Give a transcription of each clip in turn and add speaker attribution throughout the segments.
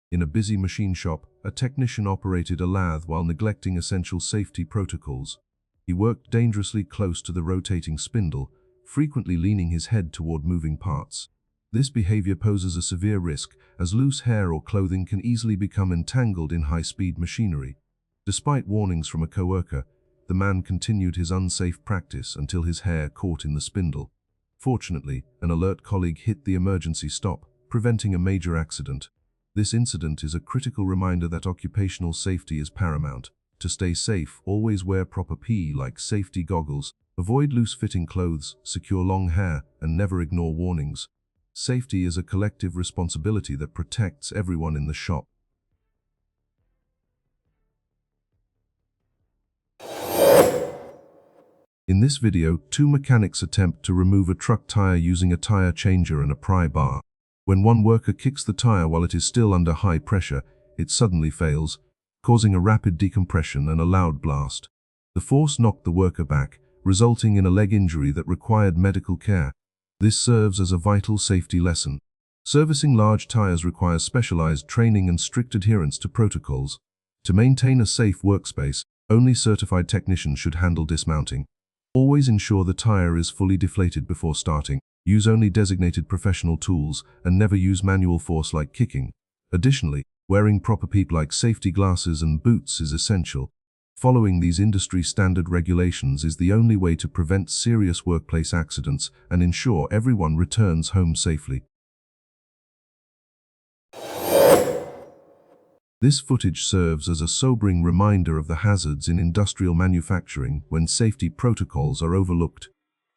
Speaker 1: In a busy machine shop, a technician operated a lathe while neglecting essential safety protocols. He worked dangerously close to the rotating spindle, frequently leaning his head toward moving parts. This behavior poses a severe risk, as loose hair or clothing can easily become entangled in high-speed machinery. Despite warnings from a coworker, the man continued his unsafe practice until his hair caught in the spindle. Fortunately, an alert colleague hit the emergency stop, preventing a major accident. This incident is a critical reminder that occupational safety is paramount. To stay safe, always wear proper PPE like safety goggles, avoid loose-fitting clothes, secure long hair, and never ignore warnings. Safety is a collective responsibility that protects everyone in the shop. In this video, two mechanics attempt to remove a truck tire using a tire changer and a pry bar. When one worker kicks the tire while it is still under high pressure, it suddenly fails, causing a rapid decompression and a loud blast. The force knocked the worker back, resulting in a leg injury that required medical care. This serves as a vital safety lesson. Servicing large tires requires specialized training and strict adherence to protocols. To maintain a safe workspace, only certified technicians should handle dismounting. Always ensure the tire is fully deflated before starting. Use only designated professional tools and never use manual force like kicking. Additionally, wearing proper PPE like safety glasses and boots is essential. Following these industry standard regulations is the only way to prevent serious workplace accidents and ensure everyone returns home safely. This footage serves as a sobering reminder of the hazards in industrial manufacturing when safety protocols are overlooked.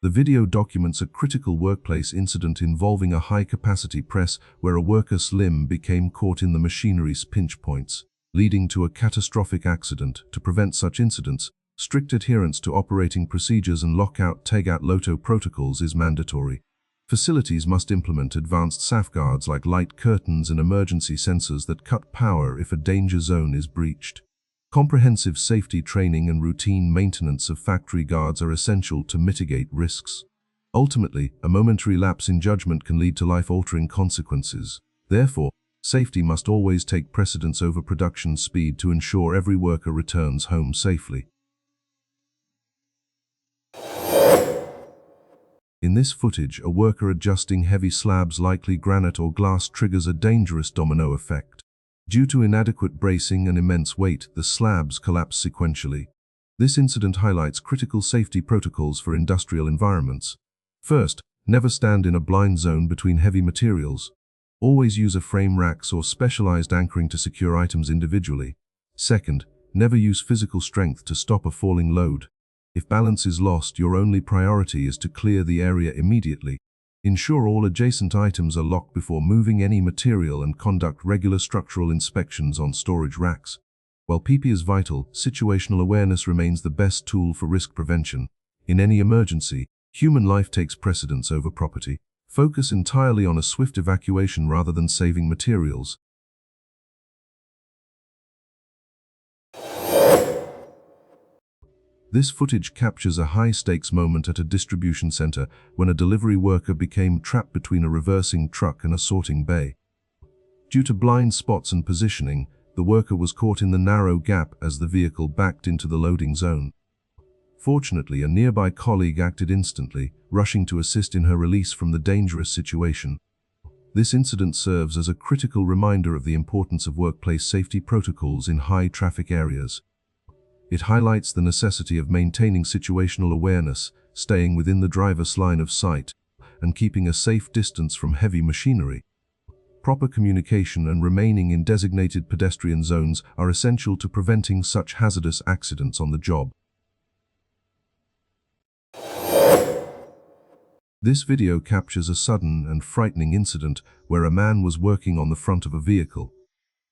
Speaker 1: The video documents a critical workplace incident involving a high-capacity press where a worker's limb became caught in the machinery's pinch points, leading to a catastrophic accident. To prevent such incidents, strict adherence to operating procedures and lockout, tagout, LOTO protocols is mandatory. Facilities must implement advanced safeguards like light curtains and emergency sensors that cut power if a danger zone is breached. Comprehensive safety training and routine maintenance of factory guards are essential to mitigate risks. Ultimately, a momentary lapse in judgment can lead to life-altering consequences. Therefore, safety must always take precedence over production speed to ensure every worker returns home safely. In this footage, a worker adjusting heavy slabs, likely granite or glass, triggers a dangerous domino effect. Due to inadequate bracing and immense weight, the slabs collapse sequentially. This incident highlights critical safety protocols for industrial environments. First, never stand in a blind zone between heavy materials. Always use a frame racks or specialized anchoring to secure items individually. Second, never use physical strength to stop a falling load. If balance is lost, your only priority is to clear the area immediately. Ensure all adjacent items are locked before moving any material and conduct regular structural inspections on storage racks. While PPE is vital, situational awareness remains the best tool for risk prevention. In any emergency, human life takes precedence over property. Focus entirely on a swift evacuation rather than saving materials. This footage captures a high-stakes moment at a distribution center when a delivery worker became trapped between a reversing truck and a sorting bay. Due to blind spots and positioning, the worker was caught in the narrow gap as the vehicle backed into the loading zone. Fortunately, a nearby colleague acted instantly, rushing to assist in her release from the dangerous situation. This incident serves as a critical reminder of the importance of workplace safety protocols in high-traffic areas. It highlights the necessity of maintaining situational awareness, staying within the driver's line of sight, and keeping a safe distance from heavy machinery. Proper communication and remaining in designated pedestrian zones are essential to preventing such hazardous accidents on the job. This video captures a sudden and frightening incident where a man was working on the front of a vehicle.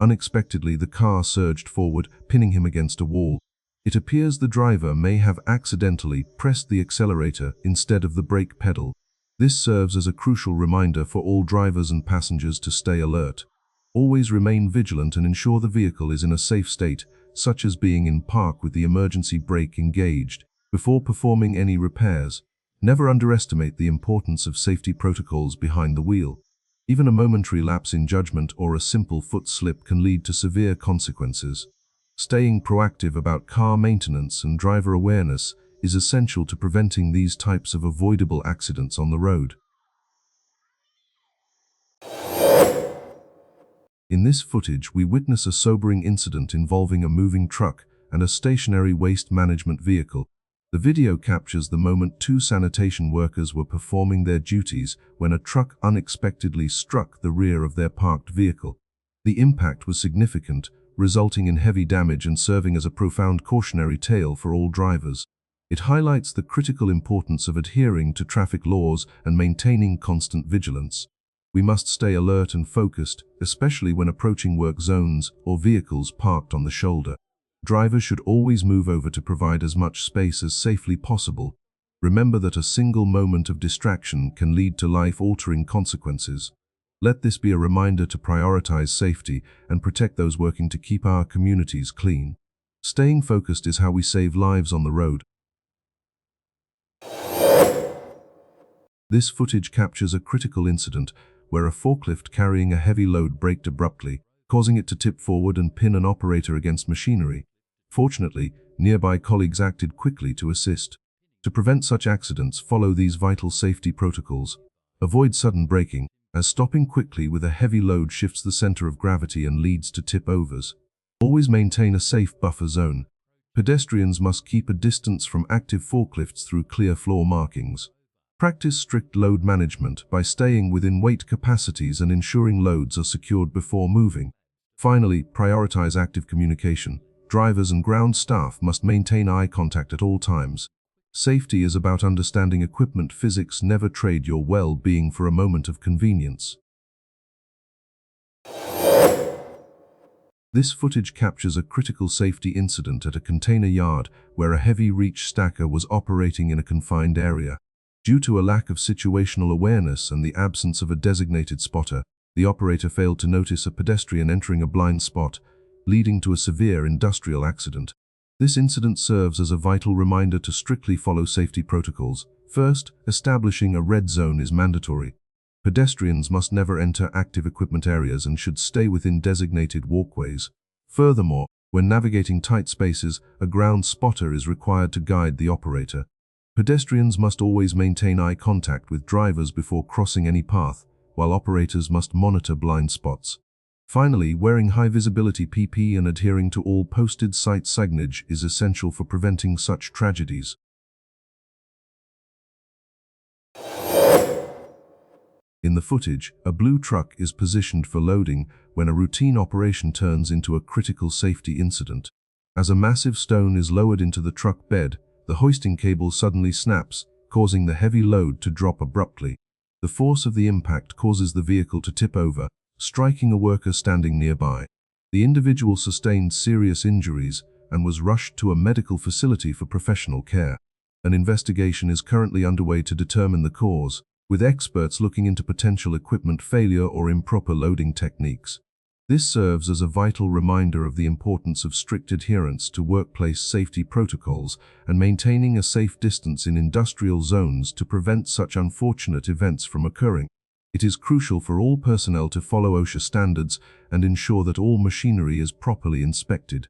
Speaker 1: Unexpectedly, the car surged forward, pinning him against a wall. It appears the driver may have accidentally pressed the accelerator instead of the brake pedal. This serves as a crucial reminder for all drivers and passengers to stay alert. Always remain vigilant and ensure the vehicle is in a safe state, such as being in park with the emergency brake engaged, before performing any repairs. Never underestimate the importance of safety protocols behind the wheel. Even a momentary lapse in judgment or a simple foot slip can lead to severe consequences. Staying proactive about car maintenance and driver awareness is essential to preventing these types of avoidable accidents on the road. In this footage, we witness a sobering incident involving a moving truck and a stationary waste management vehicle. The video captures the moment two sanitation workers were performing their duties when a truck unexpectedly struck the rear of their parked vehicle. The impact was significant, resulting in heavy damage and serving as a profound cautionary tale for all drivers. It highlights the critical importance of adhering to traffic laws and maintaining constant vigilance. We must stay alert and focused, especially when approaching work zones or vehicles parked on the shoulder. Drivers should always move over to provide as much space as safely possible. Remember that a single moment of distraction can lead to life-altering consequences. Let this be a reminder to prioritize safety and protect those working to keep our communities clean. Staying focused is how we save lives on the road. This footage captures a critical incident where a forklift carrying a heavy load braked abruptly, causing it to tip forward and pin an operator against machinery. Fortunately, nearby colleagues acted quickly to assist. To prevent such accidents, follow these vital safety protocols. Avoid sudden braking, as stopping quickly with a heavy load shifts the center of gravity and leads to tip-overs. Always maintain a safe buffer zone. Pedestrians must keep a distance from active forklifts through clear floor markings. Practice strict load management by staying within weight capacities and ensuring loads are secured before moving. Finally, prioritize active communication. Drivers and ground staff must maintain eye contact at all times. Safety is about understanding equipment physics. Never trade your well-being for a moment of convenience. This footage captures a critical safety incident at a container yard where a heavy reach stacker was operating in a confined area. Due to a lack of situational awareness and the absence of a designated spotter, the operator failed to notice a pedestrian entering a blind spot, leading to a severe industrial accident. This incident serves as a vital reminder to strictly follow safety protocols. First, establishing a red zone is mandatory. Pedestrians must never enter active equipment areas and should stay within designated walkways. Furthermore, when navigating tight spaces, a ground spotter is required to guide the operator. Pedestrians must always maintain eye contact with drivers before crossing any path, while operators must monitor blind spots. Finally, wearing high-visibility PPE and adhering to all posted site signage is essential for preventing such tragedies. In the footage, a blue truck is positioned for loading when a routine operation turns into a critical safety incident. As a massive stone is lowered into the truck bed, the hoisting cable suddenly snaps, causing the heavy load to drop abruptly. The force of the impact causes the vehicle to tip over, striking a worker standing nearby. The individual sustained serious injuries and was rushed to a medical facility for professional care. An investigation is currently underway to determine the cause, with experts looking into potential equipment failure or improper loading techniques. This serves as a vital reminder of the importance of strict adherence to workplace safety protocols and maintaining a safe distance in industrial zones to prevent such unfortunate events from occurring. It is crucial for all personnel to follow OSHA standards and ensure that all machinery is properly inspected.